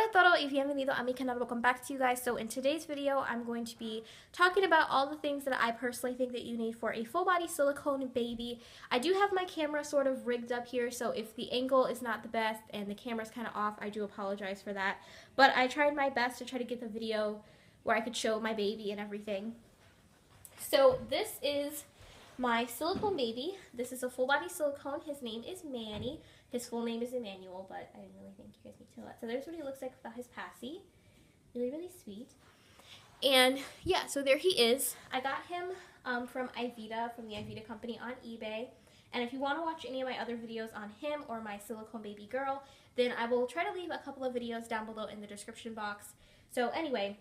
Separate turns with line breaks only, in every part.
a todo y bienvenido a mi canal. Welcome back to you guys. So in today's video, I'm going to be talking about all the things that I personally think that you need for a full body silicone baby. I do have my camera sort of rigged up here, so if the angle is not the best and the camera's kind of off, I do apologize for that. But I tried my best to try to get the video where I could show my baby and everything. So this is my silicone baby. This is a full body silicone. His name is Manny. His full name is Emmanuel, but I didn't really think you guys need to know that. So there's what he looks like without his passy. Really, really sweet. And yeah, so there he is. I got him from Ivita, from the Ivita company on eBay. And if you want to watch any of my other videos on him or my silicone baby girl, then I will try to leave a couple of videos down below in the description box. So anyway,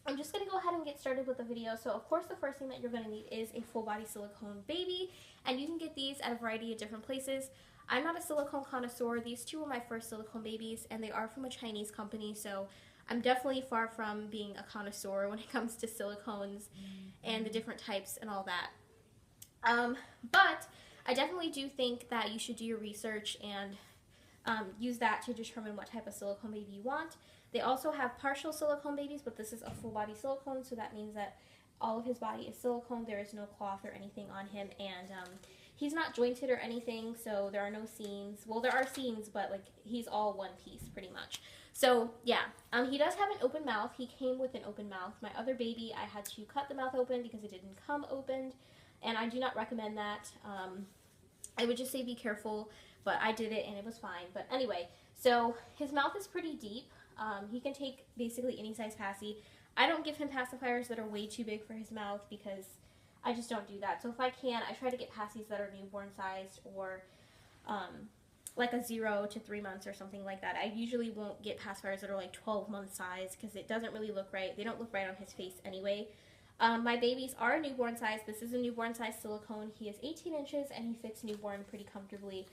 I'm just going to go ahead and get started with the video. So of course the first thing that you're going to need is a full body silicone baby, and you can get these at a variety of different places. I'm not a silicone connoisseur. These two were my first silicone babies, and they are from a Chinese company, so I'm definitely far from being a connoisseur when it comes to silicones and the different types and all that. But I definitely do think that you should do your research and use that to determine what type of silicone baby you want. They also have partial silicone babies, but this is a full body silicone, so that means that all of his body is silicone. There is no cloth or anything on him, and he's not jointed or anything, so there are no seams. Well, there are seams, but like he's all one piece pretty much. So yeah, he does have an open mouth. He came with an open mouth. My other baby, I had to cut the mouth open because it didn't come opened, and I do not recommend that. I would just say be careful, but I did it and it was fine. But anyway, so his mouth is pretty deep. He can take basically any size passy. I don't give him pacifiers that are way too big for his mouth because I just don't do that. So if I can, I try to get passies that are newborn sized or like a 0 to 3 months or something like that. I usually won't get pacifiers that are like 12 month size because it doesn't really look right. They don't look right on his face anyway. My babies are newborn size. This is a newborn size silicone. He is 18 inches and he fits newborn pretty comfortably.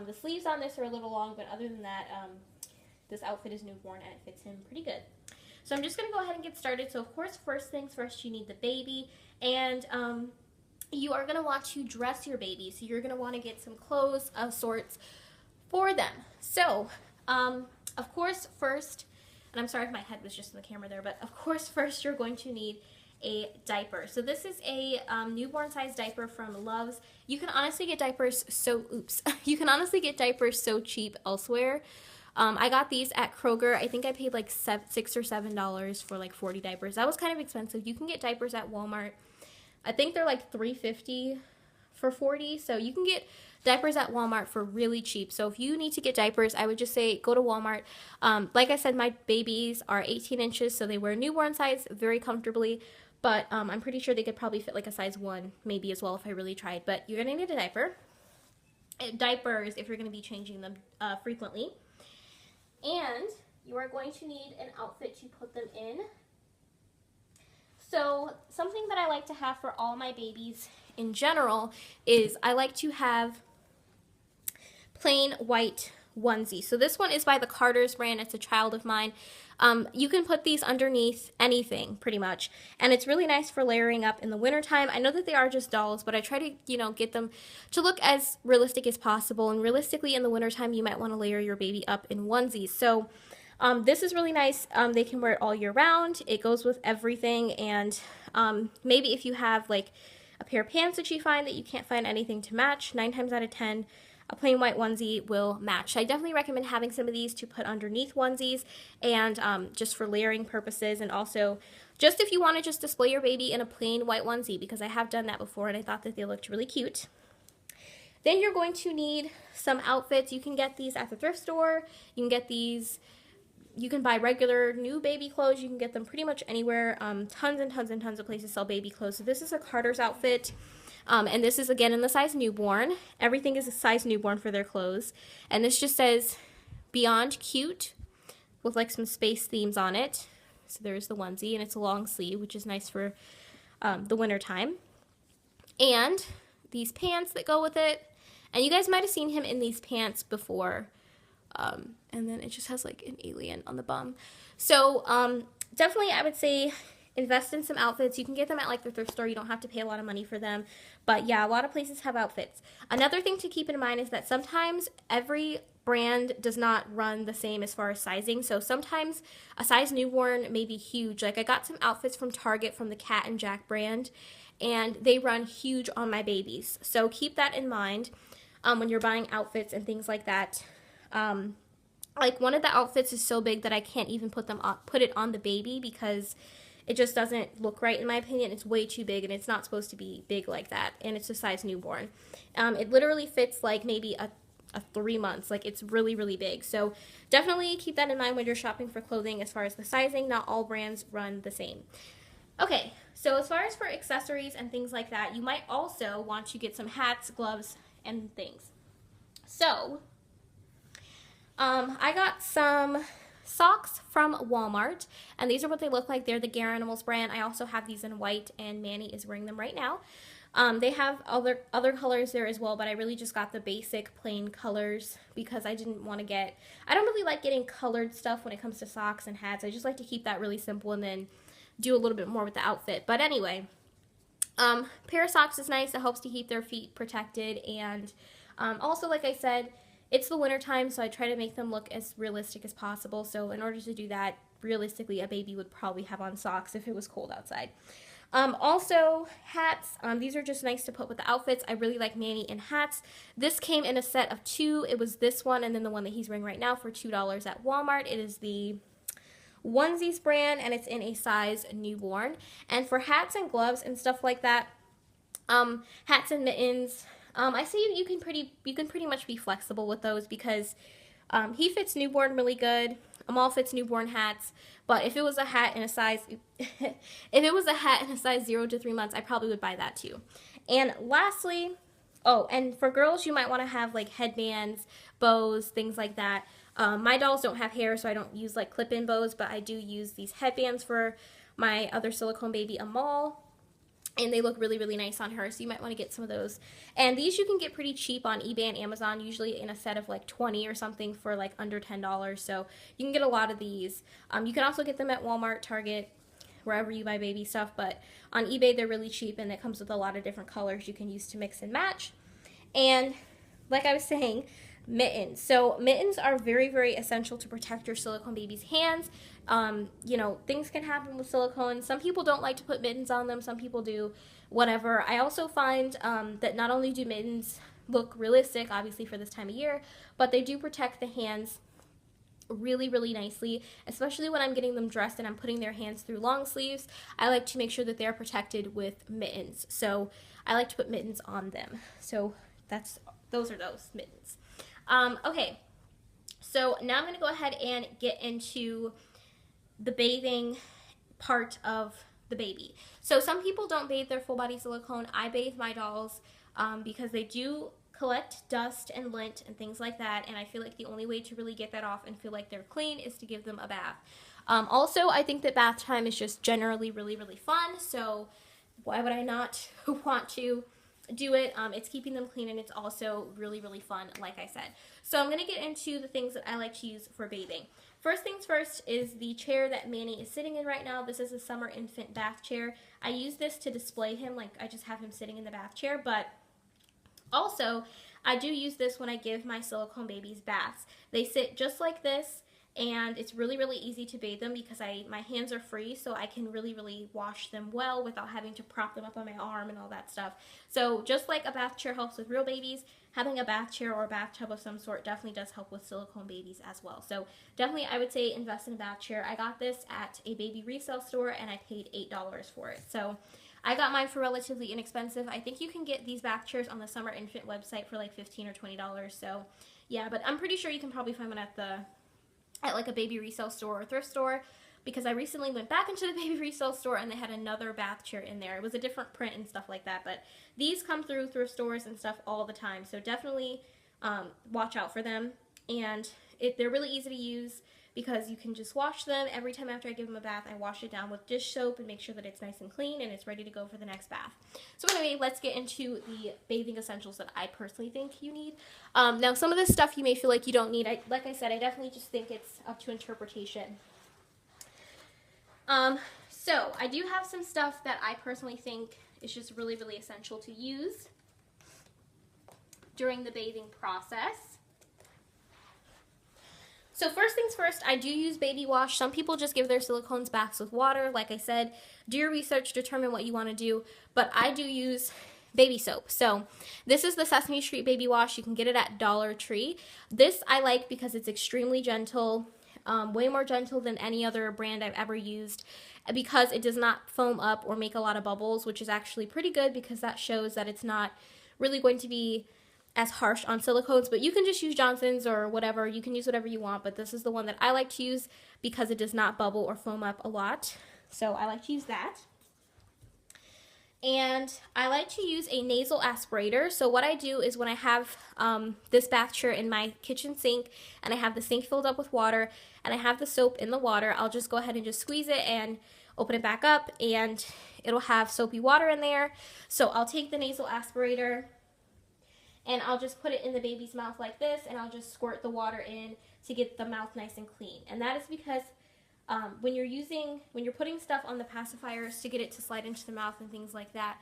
The sleeves on this are a little long, but other than that, this outfit is newborn and it fits him pretty good. So I'm just going to go ahead and get started. So of course, first things first, you need the baby. And you are going to want to dress your baby. So you're going to want to get some clothes of sorts for them. So, of course, first, and I'm sorry if my head was just in the camera there, but of course, first you're going to need a diaper. So this is a newborn size diaper from Love's. You can honestly get diapers you can honestly get diapers so cheap elsewhere. I got these at Kroger. I think I paid like $6 or $7 for like 40 diapers. That was kind of expensive. You can get diapers at Walmart. I think they're like $3.50 for 40. So you can get diapers at Walmart for really cheap. So if you need to get diapers, I would just say go to Walmart. Like I said, my babies are 18 inches, so they wear newborn size very comfortably. But I'm pretty sure they could probably fit like a size 1 maybe as well if I really tried. But you're going to need a diaper. Diapers if you're going to be changing them frequently. And you are going to need an outfit to put them in. So something that I like to have for all my babies in general is I like to have plain white onesie. So this one is by the Carter's brand. It's a child of mine. You can put these underneath anything pretty much, and it's really nice for layering up in the wintertime. I know that they are just dolls, but I try to, you know, get them to look as realistic as possible, and realistically in the wintertime you might want to layer your baby up in onesies. So this is really nice. They can wear it all year round. It goes with everything, and maybe if you have like a pair of pants that you find that you can't find anything to match, 9 times out of 10 a plain white onesie will match. I definitely recommend having some of these to put underneath onesies, and just for layering purposes, and also just if you want to just display your baby in a plain white onesie, because I have done that before and I thought that they looked really cute. Then you're going to need some outfits. You can get these at the thrift store. You can get these, you can buy regular new baby clothes. You can get them pretty much anywhere. Tons and tons and tons of places sell baby clothes. So this is a Carter's outfit. And this is again in the size newborn. Everything is a size newborn for their clothes. And this just says Beyond Cute with like some space themes on it. So there's the onesie, and it's a long sleeve, which is nice for the winter time. And these pants that go with it. And you guys might have seen him in these pants before. And then it just has like an alien on the bum. So definitely I would say invest in some outfits. You can get them at like the thrift store. You don't have to pay a lot of money for them. But yeah, a lot of places have outfits. Another thing to keep in mind is that sometimes every brand does not run the same as far as sizing. So sometimes a size newborn may be huge. Like I got some outfits from Target from the Cat and Jack brand, and they run huge on my babies. So keep that in mind when you're buying outfits and things like that. Like one of the outfits is so big that I can't even put it on the baby because it just doesn't look right in my opinion. It's way too big and it's not supposed to be big like that, and it's a size newborn. It literally fits like maybe a 3 months. Like it's really, really big. So definitely keep that in mind when you're shopping for clothing as far as the sizing. Not all brands run the same. Okay, so as far as for accessories and things like that, you might also want to get some hats, gloves, and things. So I got some socks from Walmart, and these are what they look like. They're the Garanimals brand. I also have these in white, and Manny is wearing them right now. They have other colors there as well, but I really just got the basic plain colors because I didn't want to get, I don't really like getting colored stuff when it comes to socks and hats. I just like to keep that really simple and then do a little bit more with the outfit. But anyway, pair of socks is nice. It helps to keep their feet protected, and also, like I said, it's the winter time, so I try to make them look as realistic as possible. So in order to do that, realistically, a baby would probably have on socks if it was cold outside. Also, hats. These are just nice to put with the outfits. I really like Manny in hats. This came in a set of 2. It was this one and then the one that he's wearing right now for $2 at Walmart. It is the Onesies brand, and it's in a size newborn. And for hats and gloves and stuff like that, hats and mittens, I say you can pretty much be flexible with those because he fits newborn really good. Amal fits newborn hats, but if it was a hat in a size, if it was a hat in a size 0 to 3 months, I probably would buy that too. And lastly, oh, and for girls, you might want to have like headbands, bows, things like that. My dolls don't have hair, so I don't use like clip-in bows, but I do use these headbands for my other silicone baby, Amal. And they look really, really nice on her, so you might want to get some of those. And these you can get pretty cheap on eBay and Amazon, usually in a set of like 20 or something for like under $10. So you can get a lot of these. You can also get them at Walmart, Target, wherever you buy baby stuff. But on eBay, they're really cheap, and it comes with a lot of different colors you can use to mix and match. And like I was saying, mittens. So mittens are very, very essential to protect your silicone baby's hands. You know, things can happen with silicone. Some people don't like to put mittens on them. Some people do, whatever. I also find that not only do mittens look realistic, obviously for this time of year, but they do protect the hands really, really nicely, especially when I'm getting them dressed and I'm putting their hands through long sleeves. I like to make sure that they're protected with mittens. So I like to put mittens on them. So those are those mittens. Okay, so now I'm going to go ahead and get into the bathing part of the baby. So some people don't bathe their full body silicone. I bathe my dolls because they do collect dust and lint and things like that, and I feel like the only way to really get that off and feel like they're clean is to give them a bath. Also, I think that bath time is just generally really, really fun, so why would I not want to do it? It's keeping them clean, and it's also really, really fun, like I said. So I'm going to get into the things that I like to use for bathing. First things first is the chair that Manny is sitting in right now. This is a summer infant bath chair. I use this to display him, like I just have him sitting in the bath chair, but also I do use this when I give my silicone babies baths. They sit just like this, and it's really, really easy to bathe them because my hands are free, so I can really, really wash them well without having to prop them up on my arm and all that stuff. So just like a bath chair helps with real babies, having a bath chair or a bathtub of some sort definitely does help with silicone babies as well. So definitely I would say invest in a bath chair. I got this at a baby resale store, and I paid $8 for it. So I got mine for relatively inexpensive. I think you can get these bath chairs on the Summer Infant website for like $15 or $20. So yeah, but I'm pretty sure you can probably find one at like a baby resale store or thrift store, because I recently went back into the baby resale store and they had another bath chair in there. It was a different print and stuff like that, but these come through thrift stores and stuff all the time, so definitely watch out for them. And they're really easy to use because you can just wash them. Every time after I give them a bath, I wash it down with dish soap and make sure that it's nice and clean and it's ready to go for the next bath. So anyway, let's get into the bathing essentials that I personally think you need. Now, some of this stuff you may feel like you don't need. Like I said, I definitely just think it's up to interpretation. So I do have some stuff that I personally think is just really, really essential to use during the bathing process. So first things first, I do use baby wash. Some people just give their silicones baths with water. Like I said, do your research, determine what you want to do. But I do use baby soap. So this is the Sesame Street baby wash. You can get it at Dollar Tree. This I like because it's extremely gentle, way more gentle than any other brand I've ever used, because it does not foam up or make a lot of bubbles, which is actually pretty good because that shows that it's not really going to be as harsh on silicones. But you can just use Johnson's or whatever. You can use whatever you want, but this is the one that I like to use because it does not bubble or foam up a lot. So I like to use that. And I like to use a nasal aspirator. So what I do is when I have this bath chair in my kitchen sink and I have the sink filled up with water and I have the soap in the water, I'll just go ahead and just squeeze it and open it back up and it'll have soapy water in there. So I'll take the nasal aspirator and I'll just put it in the baby's mouth like this, and I'll just squirt the water in to get the mouth nice and clean. And that is because when you're putting stuff on the pacifiers to get it to slide into the mouth and things like that,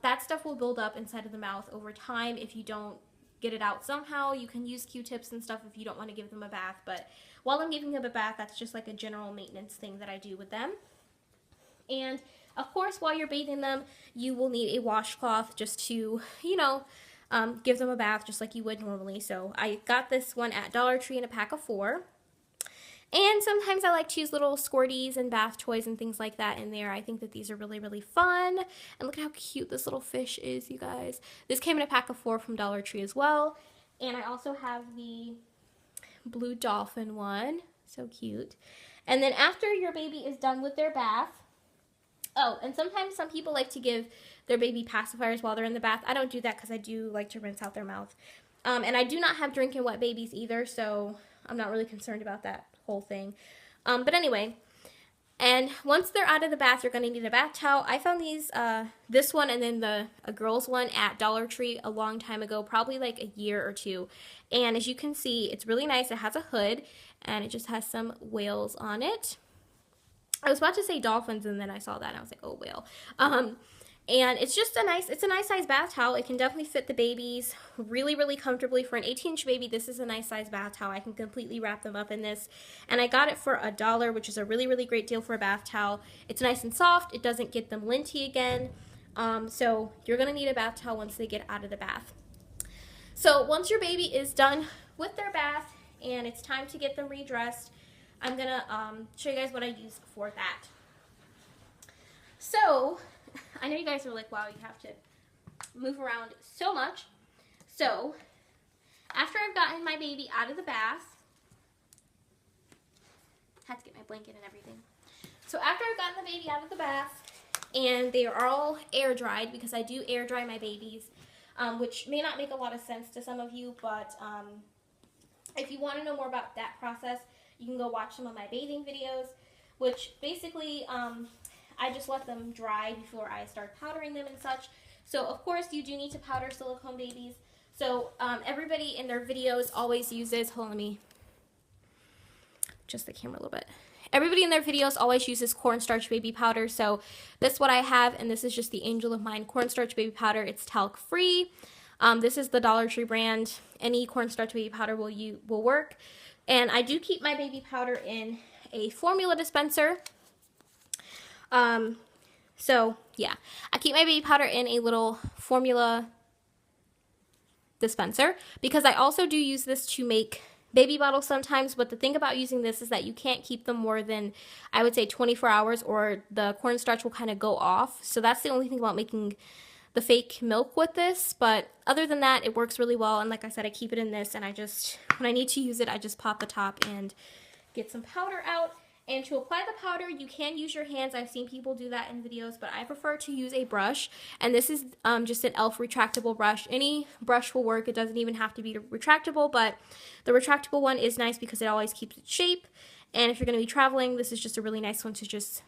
that stuff will build up inside of the mouth over time if you don't get it out somehow. You can use Q-tips and stuff if you don't want to give them a bath, but while I'm giving them a bath, that's just like a general maintenance thing that I do with them. And of course, while you're bathing them, you will need a washcloth just to, give them a bath just like you would normally. So I got this one at Dollar Tree in a pack of 4. And sometimes I like to use little squirties and bath toys and things like that in there. I think that these are really, really fun. And look at how cute this little fish is, you guys. This came in a pack of 4 from Dollar Tree as well. And I also have the blue dolphin one. So cute. And then after your baby is done with their bath, oh, and sometimes some people like to give their baby pacifiers while they're in the bath. I don't do that because I do like to rinse out their mouth. And I do not have drinking wet babies either, so I'm not really concerned about that whole thing. But anyway, and once they're out of the bath, you're going to need a bath towel. I found these, this one and then a girl's one at Dollar Tree a long time ago, probably like a year or 2. And as you can see, it's really nice. It has a hood, and it just has some whales on it. I was about to say dolphins, and then I saw that, and I was like, oh, whale. And it's just a nice size bath towel. It can definitely fit the babies really, really comfortably. For an 18-inch baby, this is a nice size bath towel. I can completely wrap them up in this. And I got it for $1, which is a really, really great deal for a bath towel. It's nice and soft. It doesn't get them linty again. So you're going to need a bath towel once they get out of the bath. So once your baby is done with their bath and it's time to get them redressed, I'm going to show you guys what I use for that. So I know you guys are like, wow, you have to move around so much. So after I've gotten my baby out of the bath, had to get my blanket and everything. So after I've gotten the baby out of the bath and they are all air dried, because I do air dry my babies, which may not make a lot of sense to some of you, but if you want to know more about that process, you can go watch some of my bathing videos, which basically I just let them dry before I start powdering them and such. So of course you do need to powder silicone babies. So everybody in their videos always uses, hold on, let me adjust the camera a little bit. Everybody in their videos always uses cornstarch baby powder. So that's what I have, and this is just the Angel of Mine cornstarch baby powder. It's talc free. This is the Dollar Tree brand. Any cornstarch baby powder will work. And I do keep my baby powder in a formula dispenser. So yeah, I keep my baby powder in a little formula dispenser because I also do use this to make baby bottles sometimes. But the thing about using this is that you can't keep them more than, I would say, 24 hours or the cornstarch will kind of go off. So that's the only thing about making the fake milk with this. But other than that, it works really well. And like I said, I keep it in this, and I just, when I need to use it, I just pop the top and get some powder out. And to apply the powder, you can use your hands. I've seen people do that in videos, but I prefer to use a brush. And this is just an e.l.f. retractable brush. Any brush will work. It doesn't even have to be retractable, but the retractable one is nice because it always keeps its shape. And if you're going to be traveling, this is just a really nice one to just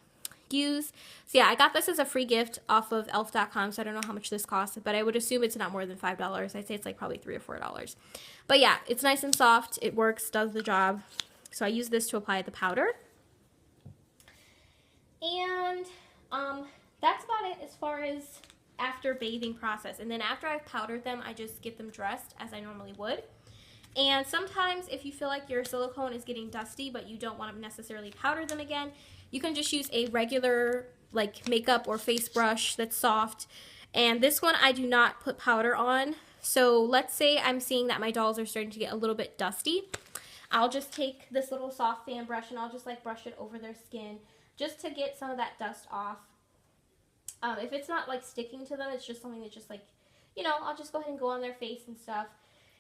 use. So yeah, I got this as a free gift off of elf.com, so I don't know how much this costs, but I would assume it's not more than $5. I'd say it's like probably $3 or $4. But yeah, it's nice and soft. It works, does the job. So I use this to apply the powder. And that's about it as far as after bathing process. And then after I've powdered them, I just get them dressed as I normally would. And sometimes if you feel like your silicone is getting dusty but you don't want to necessarily powder them again, you can just use a regular like makeup or face brush that's soft. And this one I do not put powder on. So let's say I'm seeing that my dolls are starting to get a little bit dusty. I'll just take this little soft fan brush and I'll just like brush it over their skin just to get some of that dust off. If it's not like sticking to them, it's just something that just like, you know, I'll just go ahead and go on their face and stuff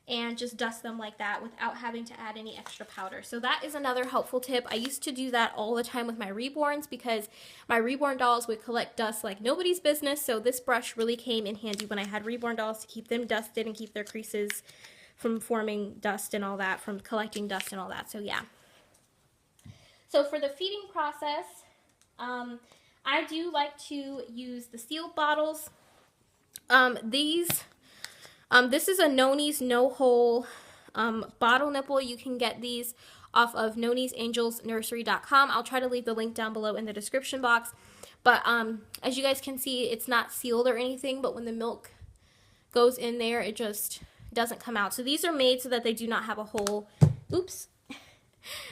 and just dust them like that without having to add any extra powder. So that is another helpful tip. I used to do that all the time with my reborns because my reborn dolls would collect dust like nobody's business. So this brush really came in handy when I had reborn dolls to keep them dusted and keep their creases from forming dust and all that, from collecting dust and all that. So yeah. So for the feeding process, I do like to use the sealed bottles. This is a Noni's No Hole bottle nipple. You can get these off of nonisangelsnursery.com. I'll try to leave the link down below in the description box. But as you guys can see, it's not sealed or anything, but when the milk goes in there, it just doesn't come out. So these are made so that they do not have a hole. Oops.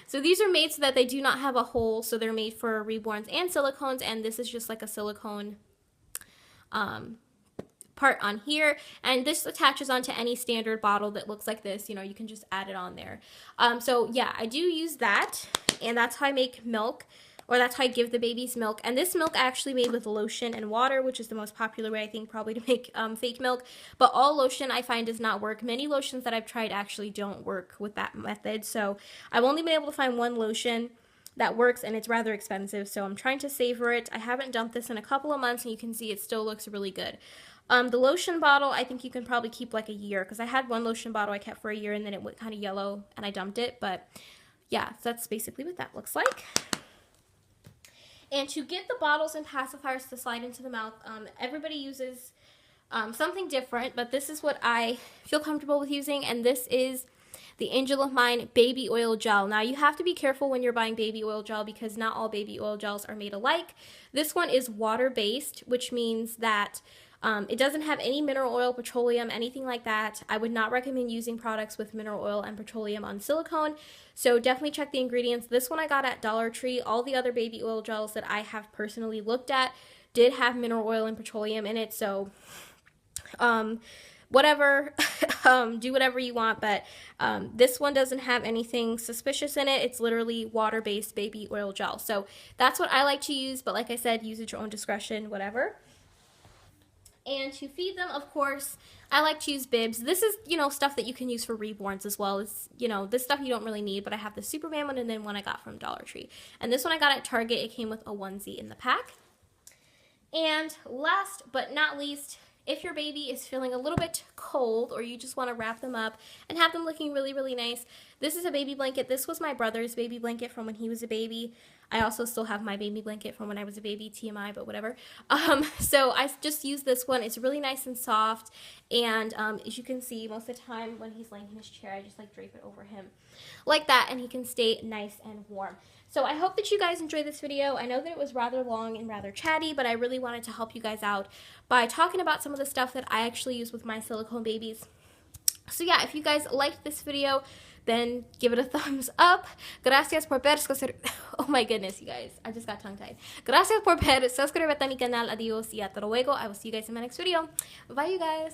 So these are made so that they do not have a hole, so they're made for reborns and silicones, and this is just like a silicone part on here, and this attaches onto any standard bottle that looks like this. You know, you can just add it on there. So yeah, I do use that, and that's how I make milk, or that's how I give the babies milk. And this milk I actually made with lotion and water, which is the most popular way I think probably to make fake milk. But all lotion I find does not work. Many lotions that I've tried actually don't work with that method. So I've only been able to find one lotion that works, and it's rather expensive. So I'm trying to savor it. I haven't dumped this in a couple of months, and you can see it still looks really good. The lotion bottle, I think you can probably keep like a year, because I had one lotion bottle I kept for a year, and then it went kind of yellow, and I dumped it. But yeah, so that's basically what that looks like. And to get the bottles and pacifiers to slide into the mouth, everybody uses something different, but this is what I feel comfortable with using, and this is the Angel of Mine baby oil gel. Now, you have to be careful when you're buying baby oil gel because not all baby oil gels are made alike. This one is water-based, which means that it doesn't have any mineral oil, petroleum, anything like that. I would not recommend using products with mineral oil and petroleum on silicone, so definitely check the ingredients. This one I got at Dollar Tree. All the other baby oil gels that I have personally looked at did have mineral oil and petroleum in it, so whatever, do whatever you want, but this one doesn't have anything suspicious in it. It's literally water-based baby oil gel, so that's what I like to use, but like I said, use at your own discretion, whatever. And to feed them, of course, I like to use bibs. This is, you know, stuff that you can use for reborns as well. It's, you know, this stuff you don't really need, but I have the Superman one and then one I got from Dollar Tree. And this one I got at Target. It came with a onesie in the pack. And last but not least, if your baby is feeling a little bit cold or you just want to wrap them up and have them looking really, really nice, this is a baby blanket. This was my brother's baby blanket from when he was a baby. I also still have my baby blanket from when I was a baby, TMI, but whatever. So I just use this one. It's really nice and soft, and as you can see, most of the time when he's laying in his chair, I just like drape it over him like that, and he can stay nice and warm. So I hope that you guys enjoyed this video. I know that it was rather long and rather chatty, but I really wanted to help you guys out by talking about some of the stuff that I actually use with my silicone babies. So yeah, if you guys liked this video, then give it a thumbs up. Gracias por ver. Oh my goodness, you guys. I just got tongue-tied. Gracias por ver. Suscríbete a mi canal. Adios y hasta luego. I will see you guys in my next video. Bye, you guys.